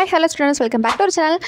Hi, hello students, welcome back to our channel.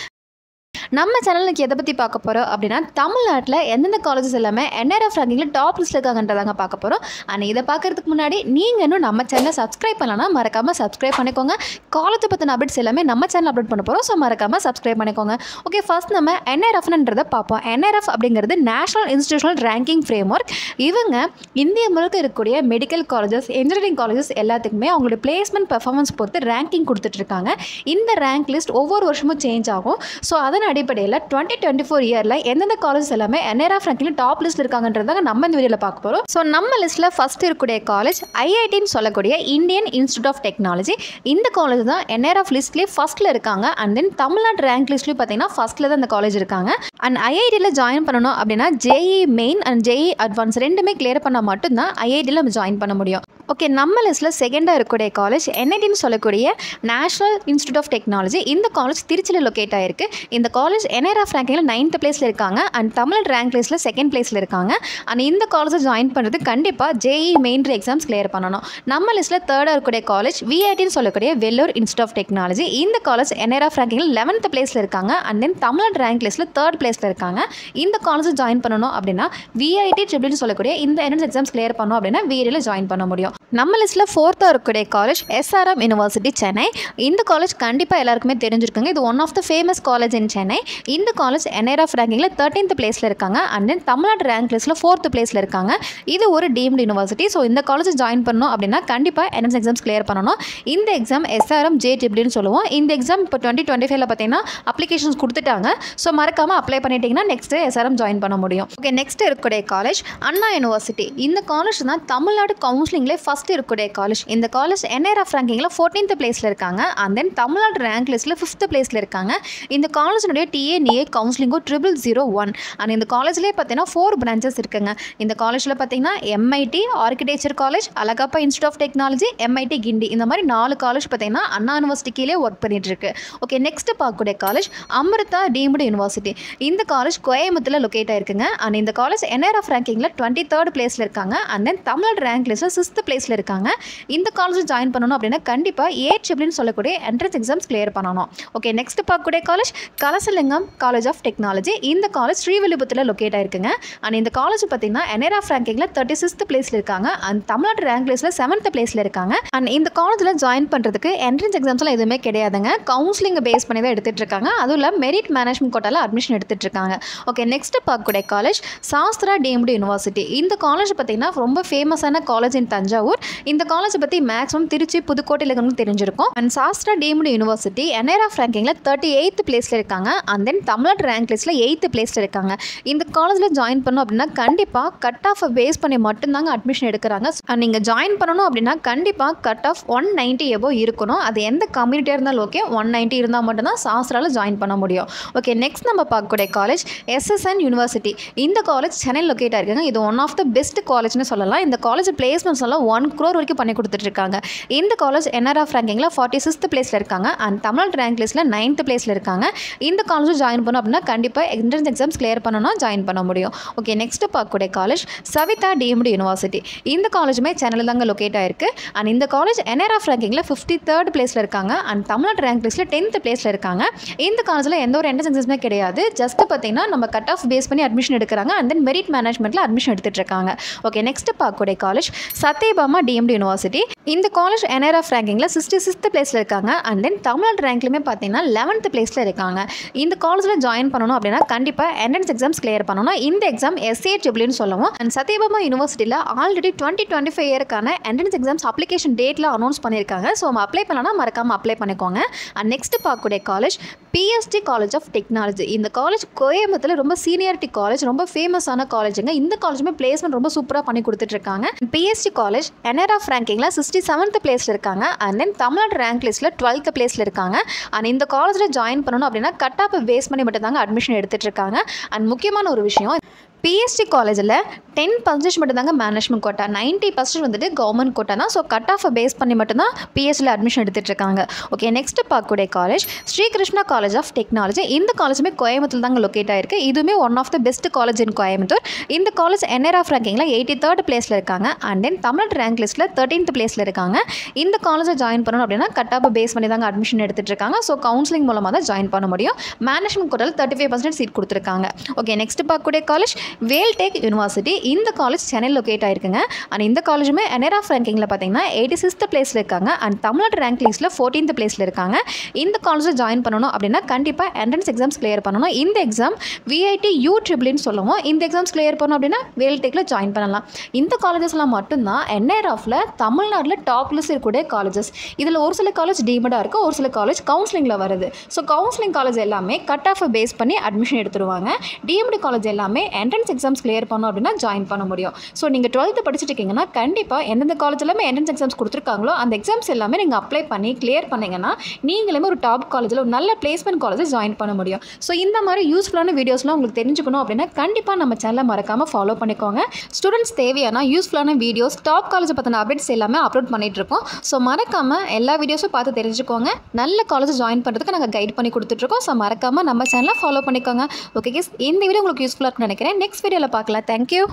நம்ம சேனலுக்கு எதை பற்றி பார்க்க போகிறோம் அப்படின்னா தமிழ்நாட்டில் எந்தெந்த காலேஜஸ் எல்லாமே NRF ரேங்கிங்கில் டாப் லிஸ்ட்டில் இருக்காங்கன்றதாங்க பார்க்க போகிறோம். ஆனால் இதை பார்க்குறதுக்கு முன்னாடி நீங்கள் இன்னும் நம்ம சேனலை சப்ஸ்கிரைப் பண்ணலாம், மறக்காமல் சப்ஸ்கிரைப் பண்ணிக்கோங்க. காலேஜை பற்றின அப்டேட்ஸ் எல்லாமே நம்ம சேனல் அப்டேட் பண்ண போகிறோம், ஸோ மறக்காமல் சப்ஸ்கிரைப் பண்ணிக்கோங்க. ஓகே, ஃபர்ஸ்ட் நம்ம NRFன்றதை பார்ப்போம். NRF அப்படிங்கிறது national institutional ranking frame work. இவங்க இந்தியா முழுக்க இருக்கக்கூடிய மெடிக்கல் காலேஜஸ், இன்ஜினியரிங் காலேஜஸ் எல்லாத்துக்குமே அவங்களுடைய பிளேஸ்மெண்ட் பெர்ஃபார்மன்ஸ் பொறுத்து ரேங்கிங் கொடுத்துட்ருக்காங்க. இந்த ரேங்க் லிஸ்ட் ஒவ்வொரு வருஷமும் சேஞ்ச் ஆகும். ஸோ அதன் அடிப்படையில் 2024 இயரில் எந்தெந்த காலேஜஸ் எல்லாமே NRF ரேங்கிங்கில் டாப் லிஸ்ட்டில் இருக்காங்கன்றதாங்க நம்ம இந்த வீடியோவில் பார்க்க போகிறோம். ஸோ நம்ம லிஸ்ட்டில் ஃபஸ்ட் இருக்கக்கூடிய காலேஜ் IITன்னு சொல்லக்கூடிய இந்தியன் இன்ஸ்டியூட் ஆஃப் டெக்னாலஜி. இந்த காலேஜ் தான் NRF லிஸ்ட்லேயே ஃபஸ்ட்டில் இருக்காங்க. அண்ட் தென் தமிழ்நாடு ரேங்க் லிஸ்ட்லேயும் பார்த்தீங்கன்னா ஃபஸ்ட்டில் தான் இந்த காலேஜ் இருக்காங்க. அண்ட் IITயில் ஜாயின் பண்ணணும் அப்படின்னா JEE main and JEE advance ரெண்டுமே கிளியர் பண்ணால் மட்டும்தான் IITயில் நம்ம ஜாயின் பண்ண முடியும். ஓகே, நம்ம லிஸ்ட்டில் செகண்டாக இருக்கக்கூடிய காலேஜ் NITன்னு சொல்லக்கூடிய நேஷனல் இன்ஸ்டியூட் ஆஃப் டெக்னாலஜி. இந்த காலேஜ் திருச்சியில் லொக்கேட் ஆகிருக்கு. இந்த காலேஜ் NRF ரேங்கிங்கில் 9th பிளேஸில் இருக்காங்க அண்ட் தமிழ் ரேங்க் லிஸ்ட்டில் 2nd பிளேஸில் இருக்காங்க. அண்ட் இந்த காலேஜை ஜாயின் பண்ணுறது கண்டிப்பாக JEE மெயின் எக்ஸாம்ஸ் கிளியர் பண்ணணும். நம்ம லிஸ்ட்டில் தேர்டாக இருக்கக்கூடிய காலேஜ் VITன்னு சொல்லக்கூடிய வெள்ளூர் இன்ஸ்டியூட் ஆஃப் டெக்னாலஜி. இந்த காலேஜ் NRF ரேங்கிங்கில் 11th பிளேஸில் இருக்காங்க அண்ட் தென் தமிழ் ரேங்க் லிஸ்ட்டில் 3rd பிளேஸில் இருக்காங்க. இந்த காலேஜை ஜாயின் பண்ணணும் அப்படின்னா VIT ட்ரிபிள்னு சொல்லக்கூடிய இந்த என்ட்ரன்ஸ் எக்ஸாம்ஸ் கிளியர் பண்ணணும் அப்படின்னா VITயில் ஜாயின் பண்ண முடியும். நம்ம லிஸ்ட்டில் 4th இருக்கக்கூடிய காலேஜ் SRM யூனிவர்சிட்டி சென்னை. இந்த காலேஜ் கண்டிப்பாக எல்லாருக்குமே தெரிஞ்சிருக்குங்க. இது one of the famous college in Chennai. இந்த காலேஜ் NRF ரேங்கிங்கில் 13th பிளேஸில் இருக்காங்க அண்ட் தென் தமிழ்நாடு ரேங்க் லிஸ்ட்டில் 4th பிளேஸில் இருக்காங்க. இது ஒரு டீம்டு யூனிவர்சிட்டி. ஸோ இந்த காலேஜ் ஜாயின் பண்ணணும் அப்படின்னா கண்டிப்பாக என்ட்ரன்ஸ் எக்ஸாம்ஸ் கிளியர் பண்ணணும். இந்த எக்ஸாம் SRM JEE சொல்லுவோம். இந்த எக்ஸாம் இப்போ 2025 பார்த்தீங்கன்னா அப்ளிகேஷன்ஸ் கொடுத்துட்டாங்க. ஸோ மறக்காமல் அப்ளை பண்ணிட்டீங்கன்னா நெக்ஸ்ட் SRM ஜாயின் பண்ண முடியும். ஓகே, நெக்ஸ்ட் இருக்கக்கூடிய காலேஜ் அண்ணா யூனிவர்சிட்டி. இந்த காலேஜ் தான் தமிழ்நாடு கவுன்சிலிங்லேயே ஃபஸ்ட் இருக்கக்கூடிய காலேஜ். இந்த காலேஜ் NRF ரேங்கிங்கில் 14th பிளேஸில் இருக்காங்க அண்ட் தென் தமிழ்நாடு ரேங்க் லிஸ்ட்டில் 5th பிளேஸில் இருக்காங்க. இந்த காலேஜினுடைய TNA கவுன்சிலிங்கோ 001. அண்ட் இந்த காலேஜ்லேயே பார்த்தீங்கன்னா 4 பிரான்ச்சஸ் இருக்குங்க. இந்த காலேஜில் பார்த்தீங்கன்னா MIT architecture college, Alagappa institute of technology, MIT Guindy, இந்த மாதிரி 4 காலேஜ் பார்த்தீங்கன்னா அண்ணா யூனிவர்சிட்டி கீழே ஒர்க் பண்ணிட்டு இருக்கு. ஓகே, நெக்ஸ்ட் பார்க்கக்கூடிய காலேஜ் அமிர்தா டீம்டு யூனிவர்சிட்டி. இந்த காலேஜ் கோயம்புத்தூரில் லொக்கேட் ஆயிருக்குங்க. அண்ட் இந்த காலேஜ் NRF ரேங்கிங்கில் 23rd பிளேஸில் இருக்காங்க அண்ட் தென் தமிழ்நாடு ரேங்க் லிஸ்ட்டில் 6th பிளேஸில் இருக்காங்க. இந்த காலேஜ் ஜாயின் பண்ணணும் அப்படின்னா கண்டிப்பாக AIITன்னு சொல்லக்கூடிய என்ட்ரன்ஸ் எக்ஸாம்ஸ் கிளியர் பண்ணணும். ஓகே, நெக்ஸ்ட் பார்க்கக்கூடிய college Kalasalingam college of technology. இந்த காலேஜ் ஸ்ரீவில்லிபுத்தூரில் லொக்கேட் ஆயிருக்குங்க. அண்ட் இந்த காலேஜ் பார்த்தீங்கன்னா NRF ரேங்கிங்கில் 36th பிளேஸில் இருக்காங்க அண்ட் தமிழ்நாடு ரேங்க் லிஸ்ட்டில் 7th பிளேஸில் இருக்காங்க. அண்ட் இந்த காலேஜில் ஜாயின் பண்ணுறதுக்கு என்ட்ரன்ஸ் எக்ஸாம்ஸ்லாம் எதுவுமே கிடையாதுங்க. கவுன்சிலிங் பேஸ் பண்ணி தான் எடுத்துகிட்டு இருக்காங்க. அதுவும் இல்லை மெரிட் மேனேஜ்மெண்ட் கோட்டாவில் அட்மிஷன் எடுத்துகிட்டு இருக்காங்க. ஓகே, நெக்ஸ்ட் பார்க்கக்கூடிய காலேஜ் சாஸ்திரா டீம்டு யூனிவர்சிட்டி. இந்த காலேஜ் பார்த்தீங்கன்னா ரொம்ப ஃபேமஸான காலேஜ் இன் தஞ்சாவூர். இந்த காலேஜ் பற்றி மேக்ஸிமம் திருச்சி புதுக்கோட்டையில் இருக்கவங்களுக்கு தெரிஞ்சிருக்கும். And Sastra deemed university NRF ரேங்கிங்கில் 38th பிளேஸில் இருக்காங்க அண்ட் தென் தமிழ்நாடு ரேங்க் லிஸ்ட்டில் 8th பிளேஸில் இருக்காங்க. இந்த காலேஜில் ஜாயின் பண்ணணும் அப்படின்னா கண்டிப்பாக கட் ஆஃப் பேஸ் பண்ணி மட்டும்தாங்க அட்மிஷன் எடுக்கிறாங்க. நீங்கள் ஜாயின் பண்ணணும் அப்படின்னா கண்டிப்பாக கட் ஆஃப் 190 எபோவ் இருக்கணும். அது எந்த கம்யூனிட்டியாக இருந்தாலும் ஓகே, 190 இருந்தால் மட்டும்தான் சாஸ்திராவில் ஜாயின் பண்ண முடியும். ஓகே, நெக்ஸ்ட் நம்ம பார்க்கக்கூடிய காலேஜ் SSN யூனிவர்சிட்டி. இந்த காலேஜ் சென்னை லொக்கேட் ஆயிருக்காங்க. இது ஒன் ஆஃப் த பெஸ்ட் காலேஜ்னு சொல்லலாம். இந்த காலேஜ் பிளேஸ்மெண்ட்ஸ் எல்லாம் 1 crore வரைக்கும் பண்ணி கொடுத்துட்ருக்காங்க. இந்த காலேஜ் NRF ரேங்கிங்கில் 46th பிளேஸில் இருக்காங்க அண்ட் தமிழ்நாடு ரேங்க் லிஸ்ட்டில் 9th பிளேஸில் இருக்காங்க. இந்த காலேஜ் ஜாயின் பண்ணணும் அப்படின்னா கண்டிப்பாக என்ட்ரன்ஸ் எக்ஸாம்ஸ் கிளியர் பண்ணணும், ஜாயின் பண்ண முடியும். ஓகே, நெக்ஸ்ட் பார்க்கக்கூடிய காலேஜ் சவிதா டீம்டு யூனிவர்சிட்டி. இந்த காலேஜுமே சென்னையில் தாங்க லொக்கேட் ஆயிருக்கு. அண்ட் இந்த காலேஜ் NRF ரேங்கிங்கில் 53rd பிளேஸில் இருக்காங்க அண்ட் தமிழ்நாடு ரேங்க் லிஸ்ட்டில் 10th பிளேஸில் இருக்காங்க. இந்த காலேஜில் எந்த ஒரு என்ட்ரன்ஸ் எக்ஸாம்ஸுமே கிடையாது. ஜஸ்ட் பார்த்தீங்கன்னா நம்ம கட் ஆஃப் பேஸ் பண்ணி அட்மிஷன் எடுக்கிறாங்க அண்ட் தென் மெரிட் மேனேஜ்மெண்ட்டில் அட்மிஷன் எடுத்துகிட்டு இருக்காங்க. ஓகே, நெக்ஸ்ட் பார்க்கக்கூடிய காலேஜ் சத்யபாமா டீம்டு யூனிவர்சிட்டி. இந்த காலேஜ் NRF ரேங்கிங்கில் 66th பிளேஸில் இருக்காங்க அண்ட் தென் தமிழ்நாடு ரேங்க்லையுமே பார்த்தீங்கன்னா 11th பிளேஸில் இருக்காங்க. இந்த காலேஜில் ஜாயின் பண்ணணும் அப்படின்னா கண்டிப்பாக என்ட்ரன்ஸ் எக்ஸாம்ஸ் கிளியர் பண்ணணும். இந்த எக்ஸாம் SAEEன்னு சொல்லுவோம். அண்ட் சத்யபாமா யூனிவர்சிட்டியில் ஆல்ரெடி 2025 இயருக்கான என்ட்ரன்ஸ் எக்ஸாம்ஸ் அப்ளிகேஷன் டேட்டில் அனௌன்ஸ் பண்ணியிருக்காங்க. ஸோ நம்ம அப்ளை பண்ணலாம், மறக்காமல் அப்ளை பண்ணிக்கோங்க. அண்ட் நெக்ஸ்ட் பார்க்கக்கூடிய college PSG college of technology. இந்த காலேஜ் கோயம்புத்தூரில் ரொம்ப சீனியாரிட்டி காலேஜ், ரொம்ப ஃபேமஸான காலேஜுங்க. இந்த காலேஜுமே பிளேஸ்மெண்ட் ரொம்ப சூப்பராக பண்ணி கொடுத்துட்ருக்காங்க. PSG காலேஜ் NRF ரேங்கிங்கில் 67th பிளேஸில் இருக்காங்க அண்ட் தென் தமிழ்நாடு ரேங்க் லிஸ்ட்டில் 12th பிளேஸில் இருக்காங்க. அண்ட் இந்த காலேஜில் ஜாயின் பண்ணணும் அப்படின்னா கட் ஆஃப் பேஸ் பண்ணி மட்டும் தாங்க அட்மிஷன் எடுத்துகிட்டு இருக்காங்க. அண்ட் முக்கியமான ஒரு விஷயம், பிஎஸ்டி காலேஜில் 10% மட்டும்தாங்க மேனேஜ்மெண்ட் கோட்டா, 90% வந்துட்டு கவர்மெண்ட் கோட்டா தான். ஸோ கட் ஆஃபை பேஸ் பண்ணி மட்டும்தான் பிஎஸ்சியில் அட்மிஷன் எடுத்துகிட்ருக்காங்க. ஓகே, நெக்ஸ்ட்டு பார்க்கக்கூடிய college Srikrishna college of technology. இந்த காலேஜுமே கோயம்புத்தூர் தாங்க லொக்கேட் ஆகிருக்கு. இதுவுமே one of the best college in Coimbatore. இந்த காலேஜ் NRF ரேங்கிங்கில் 83rd பிளேஸில் இருக்காங்க. அண்ட் தென் தமிழ்நாடு ரேங்க் லிஸ்ட்டில் 13th பிளேஸில் இருக்காங்க. இந்த காலேஜை ஜாயின் பண்ணணும் அப்படின்னா கட் ஆஃபை பேஸ் பண்ணி தாங்க அட்மிஷன் எடுத்துகிட்ருக்காங்க. ஸோ கவுன்சிலிங் மூலமாக தான் ஜாயின் பண்ண முடியும். மேனேஜ்மெண்ட் கோட்டாவில் 35% சீட் கொடுத்துருக்காங்க. ஓகே, நெக்ஸ்ட் பார்க்கக்கூடிய காலேஜ் வேல்டெக் யூனிவர்சிட்டி. இந்த காலேஜ் சென்னையில் லொக்கேட் ஆகிருக்குங்க. அண்ட் இந்த காலேஜுமே NRF ரேங்கிங்கில் பார்த்தீங்கன்னா 86th பிளேஸில் இருக்காங்க. அண்ட் தமிழ்நாடு ரேங்க் லிஸ்ட்டில் 14th பிளேஸில் இருக்காங்க. இந்த காலேஜில் ஜாயின் பண்ணணும் அப்படின்னா கண்டிப்பாக என்ட்ரன்ஸ் எக்ஸாம்ஸ் கிளியர் பண்ணணும். இந்த எக்ஸாம் VIT UEEE சொல்லுவோம். இந்த எக்ஸாம்ஸ் கிளியர் பண்ணணும் அப்படின்னா வேல்டெக்கில் ஜாயின் பண்ணலாம். இந்த காலேஜஸ்லாம் மட்டும்தான் NRFல தமிழ்நாட்டில் டாப் லிஸ்ட் இருக்கக்கூடிய காலேஜஸ். இதில் ஒரு சில காலேஜ் டீம்டாக இருக்குது, ஒரு சில காலேஜ் கவுன்சிலிங்கில் வருது. ஸோ கவுன்சிலிங் காலேஜ் எல்லாமே கட் ஆஃபை பேஸ் பண்ணி அட்மிஷன் எடுத்துருவாங்க. டீம்டு காலேஜ் எல்லாமே என்ட்ரன்ஸ் எக்ஸாம்ஸ் கிளியர் பண்ணணும் அப்படின்னா ஜாயின் பண்ண முடியும். ஸோ நீங்கள் 12th படிச்சுட்டு இருக்கீங்கன்னா கண்டிப்பாக எந்தெந்த காலேஜ் எல்லாமே என்ட்ரன்ஸ் எக்ஸாம்ஸ் கொடுத்துருக்காங்களோ அந்த எக்ஸாம்ஸ் எல்லாமே நீங்கள் அப்ளை பண்ணி கிளியர் பண்ணிங்கன்னா நீங்களுமே ஒரு டாப் காலேஜில் ஒரு நல்ல பிளேஸ்மெண்ட் காலேஜில் ஜாயின் பண்ண முடியும். ஸோ இந்த மாதிரி யூஸ்ஃபுல்லான வீடியோஸ்லாம் உங்களுக்கு தெரிஞ்சுக்கணும் அப்படின்னா கண்டிப்பாக நம்ம சேனலை மறக்காமல் ஃபாலோ பண்ணிக்கோங்க. ஸ்டூடெண்ட்ஸ் தேவையான யூஸ்ஃபுல்லான வீடியோஸ், டாப் காலேஜை பற்றின அப்டேட்ஸ் எல்லாமே அப்லோட் பண்ணிகிட்ருக்கோம். ஸோ மறக்காமல் எல்லா வீடியோஸும் பார்த்து தெரிஞ்சுக்கோங்க. நல்ல காலேஜ் ஜாயின் பண்ணுறதுக்கு நாங்கள் கைட் பண்ணி கொடுத்துட்ருக்கோம். ஸோ மறக்காமல் நம்ம சேனலை ஃபாலோ பண்ணிக்கோங்க. ஓகே கேஸ், இந்த வீடியோ உங்களுக்கு யூஸ்ஃபுல்லாக இருக்குன்னு நினைக்கிறேன். நெக்ஸ்ட் வீடியோவில் பார்க்கலாம். தேங்க்யூ.